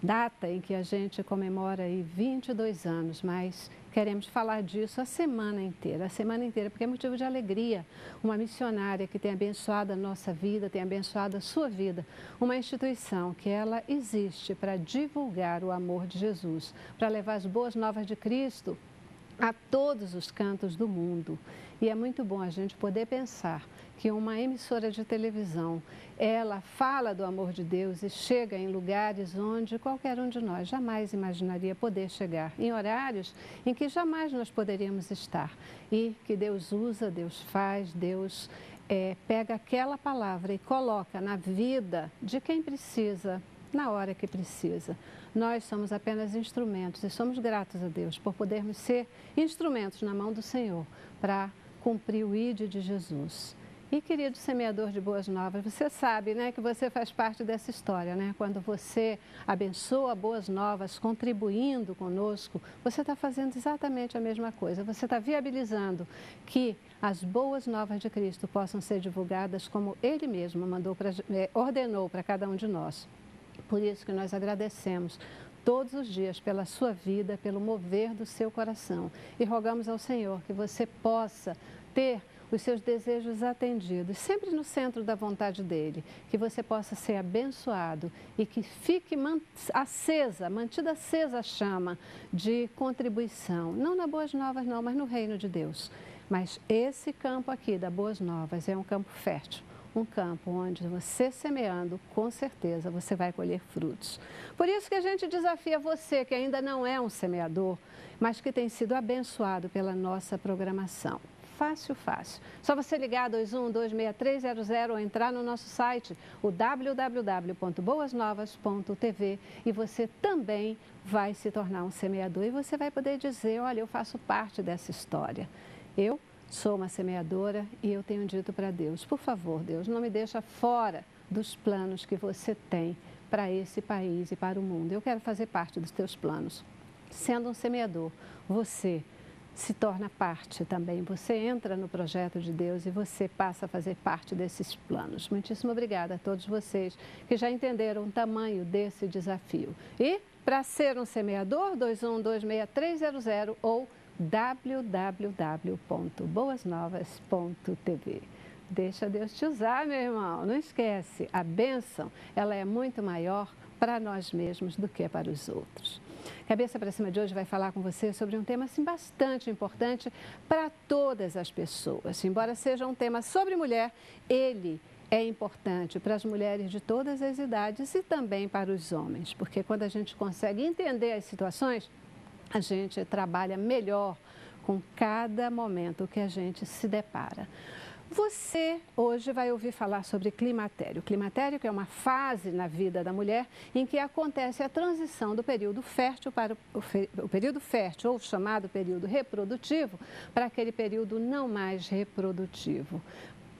data em que a gente comemora aí 22 anos, mas queremos falar disso a semana inteira, porque é motivo de alegria. Uma missionária que tem abençoado a nossa vida, tem abençoado a sua vida, uma instituição que ela existe para divulgar o amor de Jesus, para levar as boas novas de Cristo a todos os cantos do mundo. E é muito bom a gente poder pensar que uma emissora de televisão, ela fala do amor de Deus e chega em lugares onde qualquer um de nós jamais imaginaria poder chegar, em horários em que jamais nós poderíamos estar. E que Deus usa, Deus faz, Deus pega aquela palavra e coloca na vida de quem precisa, na hora que precisa. Nós somos apenas instrumentos e somos gratos a Deus por podermos ser instrumentos na mão do Senhor para cumprir o ID de Jesus. E, querido semeador de boas novas, você sabe, né, que você faz parte dessa história, né? Quando você abençoa boas novas, contribuindo conosco, você está fazendo exatamente a mesma coisa. Você está viabilizando que as boas novas de Cristo possam ser divulgadas como Ele mesmo ordenou para cada um de nós. Por isso que nós agradecemos todos os dias pela sua vida, pelo mover do seu coração. E rogamos ao Senhor que você possa ter os seus desejos atendidos, sempre no centro da vontade dEle, que você possa ser abençoado e que fique mantida acesa a chama de contribuição, não na Boas Novas não, mas no reino de Deus. Mas esse campo aqui da Boas Novas é um campo fértil, um campo onde você semeando, com certeza você vai colher frutos. Por isso que a gente desafia você que ainda não é um semeador, mas que tem sido abençoado pela nossa programação. Fácil, fácil. Só você ligar 21-26300 ou entrar no nosso site, o www.boasnovas.tv, e você também vai se tornar um semeador e você vai poder dizer, olha, eu faço parte dessa história. Eu sou uma semeadora e eu tenho dito para Deus, por favor, Deus, não me deixa fora dos planos que você tem para esse país e para o mundo. Eu quero fazer parte dos teus planos. Sendo um semeador, você se torna parte também. Você entra no projeto de Deus e você passa a fazer parte desses planos. Muitíssimo obrigada a todos vocês que já entenderam o tamanho desse desafio. E para ser um semeador, 21-26300 ou www.boasnovas.tv. Deixa Deus te usar, meu irmão. Não esquece, a bênção, ela é muito maior para nós mesmos do que para os outros. Cabeça para Cima de hoje vai falar com você sobre um tema assim, bastante importante para todas as pessoas. Embora seja um tema sobre mulher, ele é importante para as mulheres de todas as idades e também para os homens, porque quando a gente consegue entender as situações, a gente trabalha melhor com cada momento que a gente se depara. Você hoje vai ouvir falar sobre climatério. Climatério que é uma fase na vida da mulher em que acontece a transição do período fértil para o período fértil, ou chamado período reprodutivo, para aquele período não mais reprodutivo.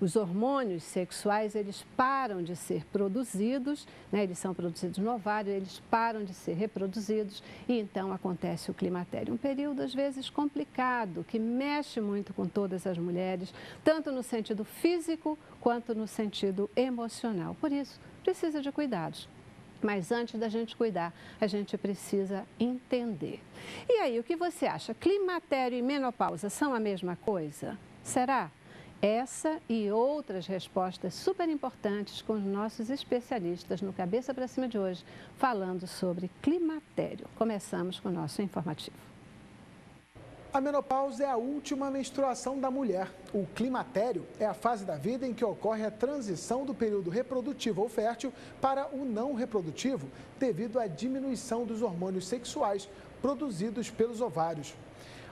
Os hormônios sexuais, eles param de ser produzidos, né? Eles são produzidos no ovário, eles param de ser reproduzidos e então acontece o climatério. Um período, às vezes, complicado, que mexe muito com todas as mulheres, tanto no sentido físico quanto no sentido emocional. Por isso, precisa de cuidados. Mas antes da gente cuidar, a gente precisa entender. E aí, o que você acha? Climatério e menopausa são a mesma coisa? Será? Essa e outras respostas super importantes com os nossos especialistas no Cabeça para Cima de hoje, falando sobre climatério. Começamos com o nosso informativo. A menopausa é a última menstruação da mulher. O climatério é a fase da vida em que ocorre a transição do período reprodutivo ou fértil para o não reprodutivo, devido à diminuição dos hormônios sexuais produzidos pelos ovários.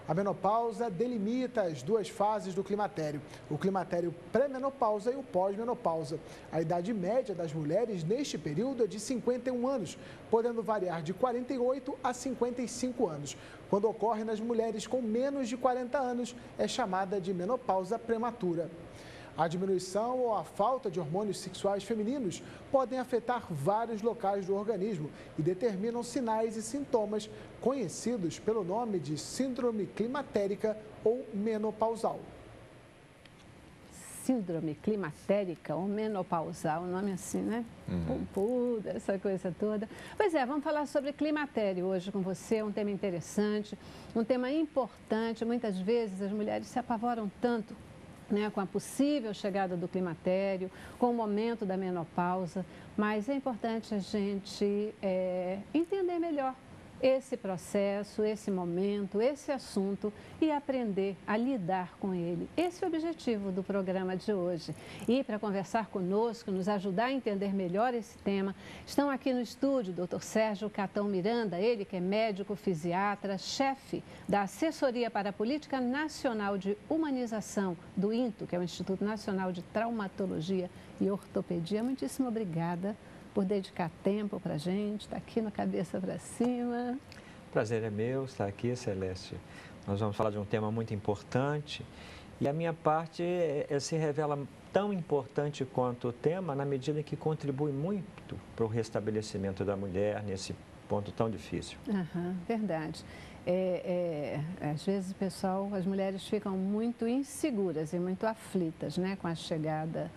A menopausa delimita as duas fases do climatério, o climatério pré-menopausa e o pós-menopausa. A idade média das mulheres neste período é de 51 anos, podendo variar de 48 a 55 anos. Quando ocorre nas mulheres com menos de 40 anos, é chamada de menopausa prematura. A diminuição ou a falta de hormônios sexuais femininos podem afetar vários locais do organismo e determinam sinais e sintomas conhecidos pelo nome de síndrome climatérica ou menopausal. síndrome climatérica ou menopausal, o nome assim, né? Pompuda, essa coisa toda. Pois é, vamos falar sobre climatério hoje com você, um tema interessante, um tema importante. Muitas vezes as mulheres se apavoram tanto, né, com a possível chegada do climatério, com o momento da menopausa, mas é importante a gente entender melhor esse processo, esse momento, esse assunto e aprender a lidar com ele. Esse é o objetivo do programa de hoje. E para conversar conosco, nos ajudar a entender melhor esse tema, estão aqui no estúdio o Dr. Sérgio Catão Miranda, ele que é médico fisiatra, chefe da Assessoria para a Política Nacional de Humanização do INTO, que é o Instituto Nacional de Traumatologia e Ortopedia. Muitíssimo obrigada por dedicar tempo para a gente, está aqui no Cabeça para Cima. Prazer é meu estar aqui, Celeste. Nós vamos falar de um tema muito importante e a minha parte se revela tão importante quanto o tema na medida em que contribui muito para o restabelecimento da mulher nesse ponto tão difícil. Verdade. Às vezes, pessoal, as mulheres ficam muito inseguras e muito aflitas, né, com a chegada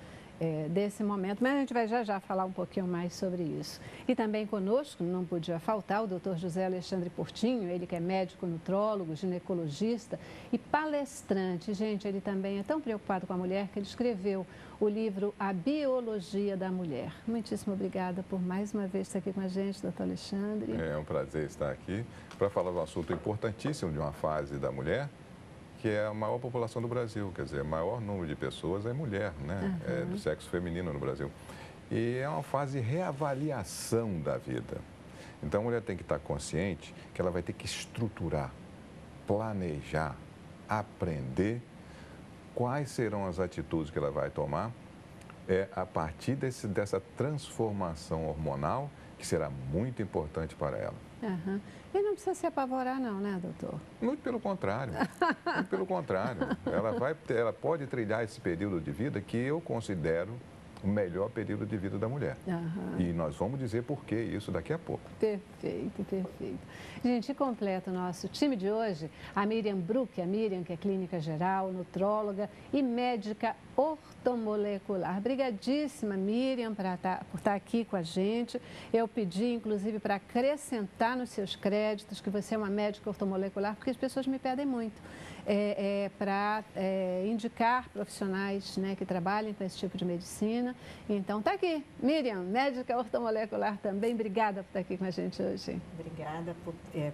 desse momento, mas a gente vai já falar um pouquinho mais sobre isso. E também conosco, não podia faltar, o Dr. José Alexandre Portinho, ele que é médico nutrólogo, ginecologista e palestrante. Gente, ele também é tão preocupado com a mulher que ele escreveu o livro A Biologia da Mulher. Muitíssimo obrigada por mais uma vez estar aqui com a gente, doutor Alexandre. É um prazer estar aqui para falar de um assunto importantíssimo de uma fase da mulher, que é a maior população do Brasil, quer dizer, o maior número de pessoas é mulher, né? Do sexo feminino no Brasil. E é uma fase de reavaliação da vida. Então, a mulher tem que estar consciente que ela vai ter que estruturar, planejar, aprender quais serão as atitudes que ela vai tomar a partir dessa transformação hormonal, que será muito importante para ela. E não precisa se apavorar não, né, doutor? Muito pelo contrário. Muito pelo contrário. Ela pode trilhar esse período de vida que eu considero o melhor período de vida da mulher. E nós vamos dizer por que isso daqui a pouco. Perfeito, perfeito. Gente, completa o nosso time de hoje, a Miriam Bruck, a Miriam que é clínica geral, nutróloga e médica ortomolecular. Brigadíssima, Miriam, por estar aqui com a gente. Eu pedi, inclusive, para acrescentar nos seus créditos que você é uma médica ortomolecular, porque as pessoas me pedem muito. Para indicar profissionais, né, que trabalhem com esse tipo de medicina. Então, está aqui, Miriam, médica ortomolecular também. Obrigada por estar aqui com a gente hoje. Obrigada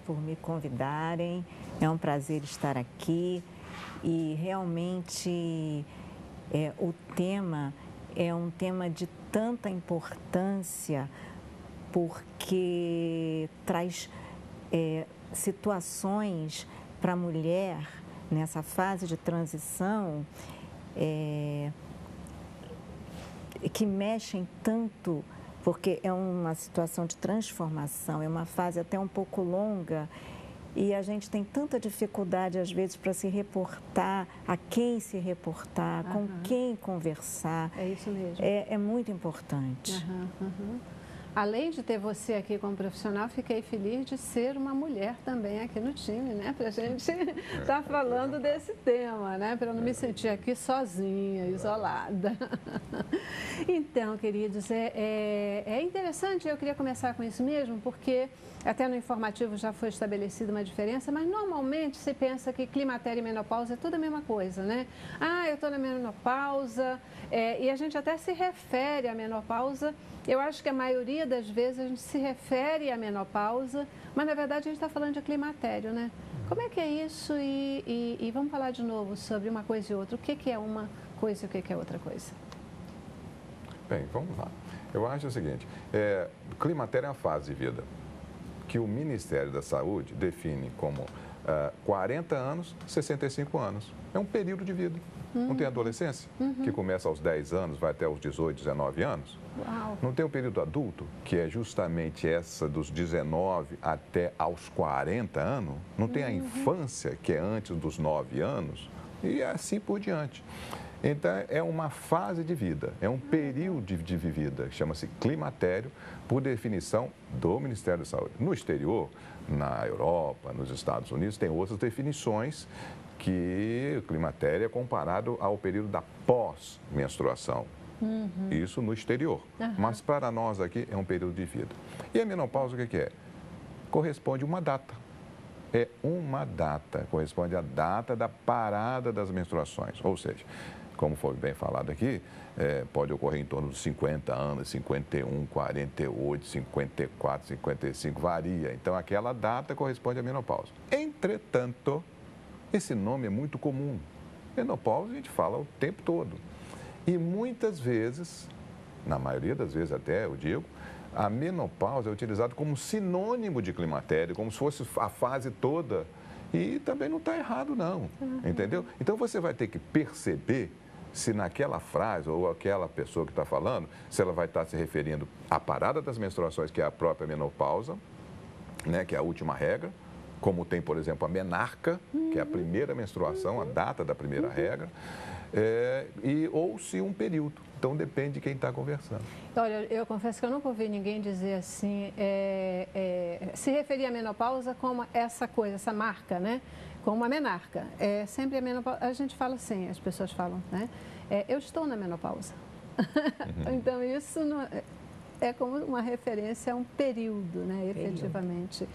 por me convidarem. É um prazer estar aqui. E realmente o tema é um tema de tanta importância porque traz situações para a mulher nessa fase de transição que mexem tanto, porque é uma situação de transformação, é uma fase até um pouco longa e a gente tem tanta dificuldade às vezes para se reportar, a quem se reportar, com quem conversar. É isso mesmo. É muito importante. Além de ter você aqui como profissional, fiquei feliz de ser uma mulher também aqui no time, né? Para a gente estar falando desse tema, né? Para eu não me sentir aqui sozinha, isolada. Então, queridos, é interessante, eu queria começar com isso mesmo, porque até no informativo já foi estabelecida uma diferença, mas normalmente se pensa que climatério e menopausa é tudo a mesma coisa, né? Eu estou na menopausa, e a gente até se refere à menopausa. Eu acho que a maioria das vezes a gente se refere à menopausa, mas na verdade a gente está falando de climatério, né? Como é que é isso? E vamos falar de novo sobre uma coisa e outra. O que é uma coisa e o que é outra coisa? Bem, vamos lá. Eu acho o seguinte, climatério é uma fase de vida que o Ministério da Saúde define como 40 anos, 65 anos. É um período de vida. Não tem adolescência, que começa aos 10 anos, vai até os 18, 19 anos. Uau. Não tem o período adulto, que é justamente essa dos 19 até aos 40 anos. Não tem a infância, que é antes dos 9 anos, e assim por diante. Então, é uma fase de vida, é um período de vida, chama-se climatério, por definição do Ministério da Saúde. No exterior, na Europa, nos Estados Unidos, tem outras definições que o climatério é comparado ao período da pós-menstruação. Isso no exterior. Mas para nós aqui é um período de vida. E a menopausa o que é? Corresponde a uma data. É uma data, corresponde à data da parada das menstruações. Ou seja, como foi bem falado aqui, pode ocorrer em torno dos 50 anos, 51, 48, 54, 55, varia. Então, aquela data corresponde à menopausa. Entretanto, esse nome é muito comum. Menopausa a gente fala o tempo todo. E muitas vezes, na maioria das vezes até, eu digo, a menopausa é utilizada como sinônimo de climatério, como se fosse a fase toda. E também não está errado, não. Entendeu? Então, você vai ter que perceber se naquela frase ou aquela pessoa que está falando, se ela vai estar se referindo à parada das menstruações, que é a própria menopausa, né, que é a última regra, como tem, por exemplo, a menarca, que é a primeira menstruação, a data da primeira regra, ou se um período. Então, depende de quem está conversando. Olha, eu confesso que eu nunca ouvi ninguém dizer assim, se referir à menopausa como essa coisa, essa marca, né? Como uma menarca. Sempre a menopausa, a gente fala assim, as pessoas falam, né? Eu estou na menopausa. Então, isso não, é como uma referência a um período, né? Efetivamente.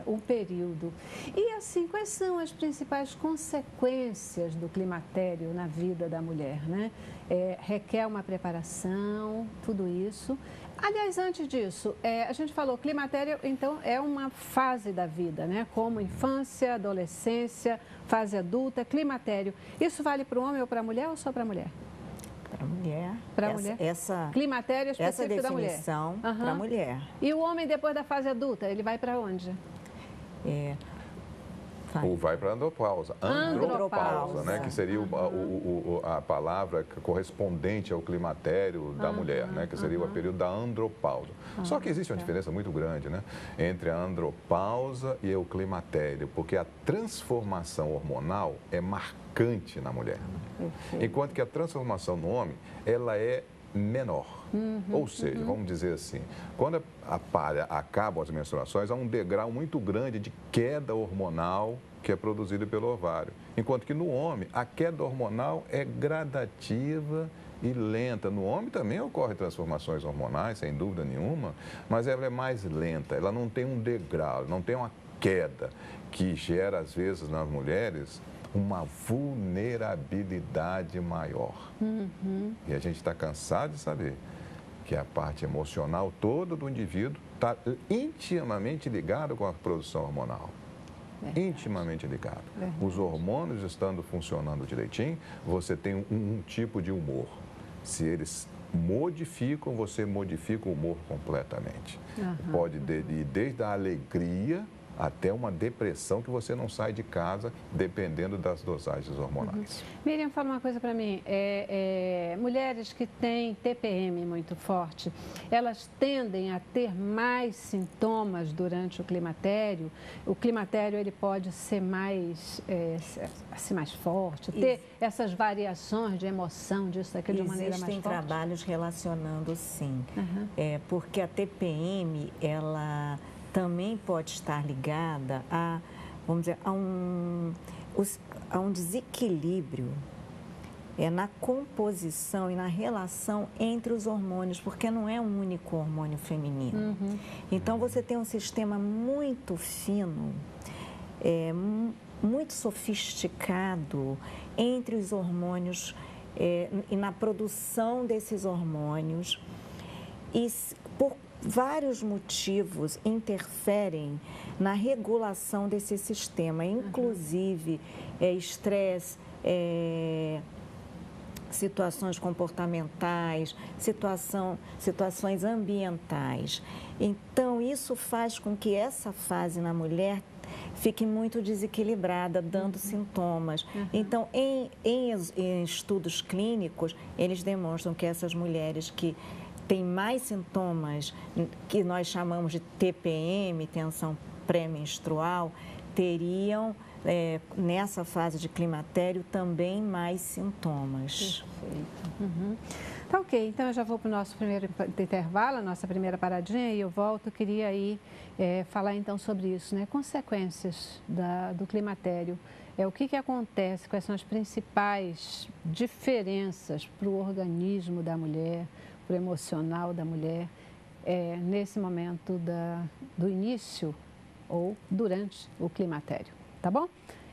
Um período. E assim, quais são as principais consequências do climatério na vida da mulher, né? Requer uma preparação, tudo isso. Aliás, antes disso, a gente falou, climatério, então, é uma fase da vida, né? Como infância, adolescência, fase adulta, climatério. Isso vale para o homem ou para a mulher ou só para a mulher? Para a mulher. Para a mulher? Climatério específico da mulher. Essa definição para a mulher. E o homem, depois da fase adulta, ele vai para onde? Ou vai para andropausa. Andropausa, né? Que seria a palavra correspondente ao climatério da mulher, né? Que seria o período da andropausa. Só que existe uma diferença muito grande, né? Entre a andropausa e o climatério, porque a transformação hormonal é marcante na mulher. Enquanto que a transformação no homem, ela é menor. Ou seja, vamos dizer assim, quando acabam as menstruações, há um degrau muito grande de queda hormonal que é produzido pelo ovário. Enquanto que no homem, a queda hormonal é gradativa e lenta. No homem também ocorrem transformações hormonais, sem dúvida nenhuma, mas ela é mais lenta, ela não tem um degrau, não tem uma queda que gera, às vezes, nas mulheres, uma vulnerabilidade maior. E a gente está cansado de saber que a parte emocional toda do indivíduo está intimamente ligada com a produção hormonal. Intimamente ligado. Os hormônios estando funcionando direitinho, você tem um tipo de humor. Se eles modificam, você modifica o humor completamente. Pode ir desde a alegria até uma depressão que você não sai de casa, dependendo das dosagens hormonais. Miriam, fala uma coisa para mim. Mulheres que têm TPM muito forte, elas tendem a ter mais sintomas durante o climatério? O climatério, ele pode ser mais forte, ter essas variações de emoção, disso, daquilo, de maneira mais forte? Existem trabalhos relacionando, sim. Porque a TPM, ela também pode estar ligada a, vamos dizer, a um desequilíbrio na composição e na relação entre os hormônios, porque não é um único hormônio feminino. Então, você tem um sistema muito fino, muito sofisticado entre os hormônios e na produção desses hormônios. E por vários motivos interferem na regulação desse sistema, inclusive estresse, situações comportamentais, situações ambientais. Então, isso faz com que essa fase na mulher fique muito desequilibrada, dando sintomas. Então, em estudos clínicos, eles demonstram que essas mulheres que têm mais sintomas, que nós chamamos de TPM, tensão pré-menstrual, teriam, nessa fase de climatério, também mais sintomas. Perfeito. Tá ok, então eu já vou para o nosso primeiro intervalo, a nossa primeira paradinha, e eu volto. Queria aí falar então sobre isso, né? Consequências do climatério o que acontece, quais são as principais diferenças para o organismo da mulher, para o emocional da mulher, nesse momento do início ou durante o climatério, tá bom?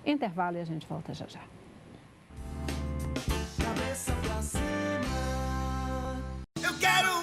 Intervalo e a gente volta já já. Cabeça pra cima. Eu quero